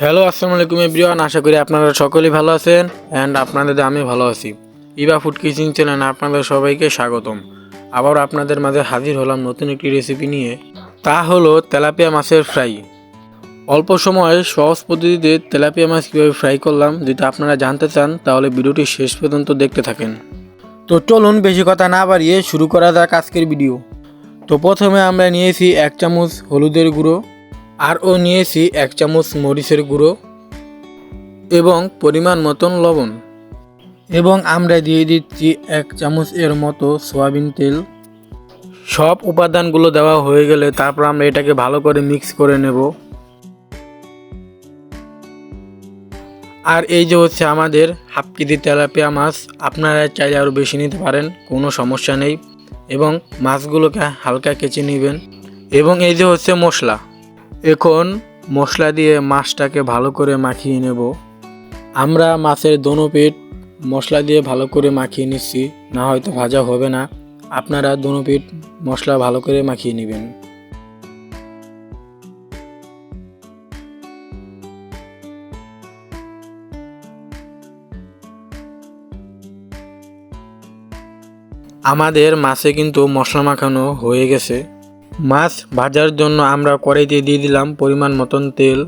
Hello, আসসালামু আলাইকুম everyone. আশা করি আপনারা সকলেই ভালো আছেন অ্যান্ড আপনাদের আমি ভালো আছি। ইবা ফুড কিচিং চ্যানেলে আপনাদের সবাইকে স্বাগতম। আবার আপনাদের মাঝে হাজির হলাম নতুন একটি রেসিপি নিয়ে। তা হলো তেলাপিয়া মাছের ফ্রাই। অল্প সময়ে সহজ পদ্ধতিতে তেলাপিয়া মাছ কীভাবে ফ্রাই করলাম, যদি আপনারা জানতে চান তাহলে ভিডিওটি শেষ পর্যন্ত দেখতে থাকেন। তো চলুন বেশি কথা না বাড়িয়ে শুরু করা যাক আজকের ভিডিও। তো প্রথমে আমরা নিয়েছি 1 চামচ হলুদের গুঁড়ো, আরও নিয়েছি 1 চামচ মরিচের গুঁড়ো এবং পরিমাণ মতন লবণ, এবং আমরা দিয়ে দিচ্ছি 1 চামচ এর মতো সয়াবিন তেল। সব উপাদানগুলো দেওয়া হয়ে গেলে তারপর আমরা এটাকে ভালো করে মিক্স করে নেব। আর এই যে হচ্ছে আমাদের হাফ কেজি তেলাপিয়া মাছ। আপনারা চাইলে আরও বেশি নিতে পারেন, কোনো সমস্যা নেই। এবং মাছগুলোকে হালকা কেচে নেবেন। এবং এই যে হচ্ছে মশলা। এখন মশলা দিয়ে মাছটাকে ভালো করে মাখিয়ে নেব। আমরা মাছের দোনো পিঠ মশলা দিয়ে ভালো করে মাখিয়ে নিচ্ছি, না হয়তো ভাজা হবে না। আপনারা দোনো পিঠ মশলা ভালো করে মাখিয়ে নেবেন। আমাদের মাছে কিন্তু মশলা মাখানো হয়ে গেছে। মাছ ভাজার জন্য আমরা কড়াইতে দিয়ে দিলাম পরিমাণ মতন তেল।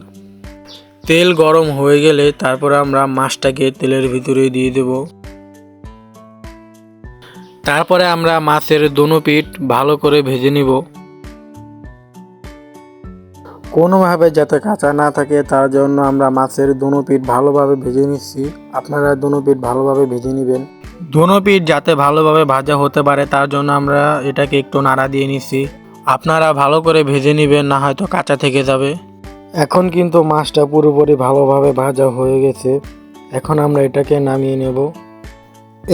তেল গরম হয়ে গেলে তারপর আমরা মাছটাকে তেলের ভিতরে দিয়ে দেব। তারপরে আমরা মাছের দোনো পিঠ ভালো করে ভেজে নিব, কোনোভাবে যাতে কাঁচা না থাকে তার জন্য আমরা মাছের দোনো পিঠ ভালোভাবে ভেজে নিচ্ছি। আপনারা দোনো পিঠ ভালোভাবে ভেজে নেবেন। দোনো পিঠ যাতে ভালোভাবে ভাজা হতে পারে তার জন্য আমরা এটাকে একটু নাড়া দিয়ে নিচ্ছি। আপনারা ভালো করে ভেজে নেবেন, না হয়তো কাঁচা থেকে যাবে। এখন কিন্তু মাছটা পুরোপুরি ভালোভাবে ভাজা হয়ে গেছে। এখন আমরা এটাকে নামিয়ে নেব।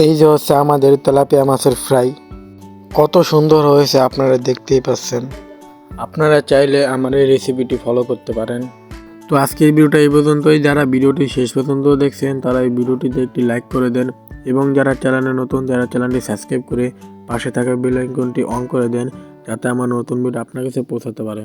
এই যে হচ্ছে আমাদের তেলাপিয়া মাছের ফ্রাই। কত সুন্দর হয়েছে আপনারা দেখতেই পাচ্ছেন। আপনারা চাইলে আমার এই রেসিপিটি ফলো করতে পারেন। তো আজকের ভিডিওটা এই পর্যন্তই। যারা ভিডিওটি শেষ পর্যন্ত দেখছেন তারা এই ভিডিওটিতে একটি লাইক করে দেন, এবং যারা চ্যানেলে নতুন তারা চ্যানেলটি সাবস্ক্রাইব করে পাশে থাকা বেল আইকনটি অন করে দেন, যাতে আমার নতুন ভিডিও আপনার কাছে পৌঁছাতে পারে।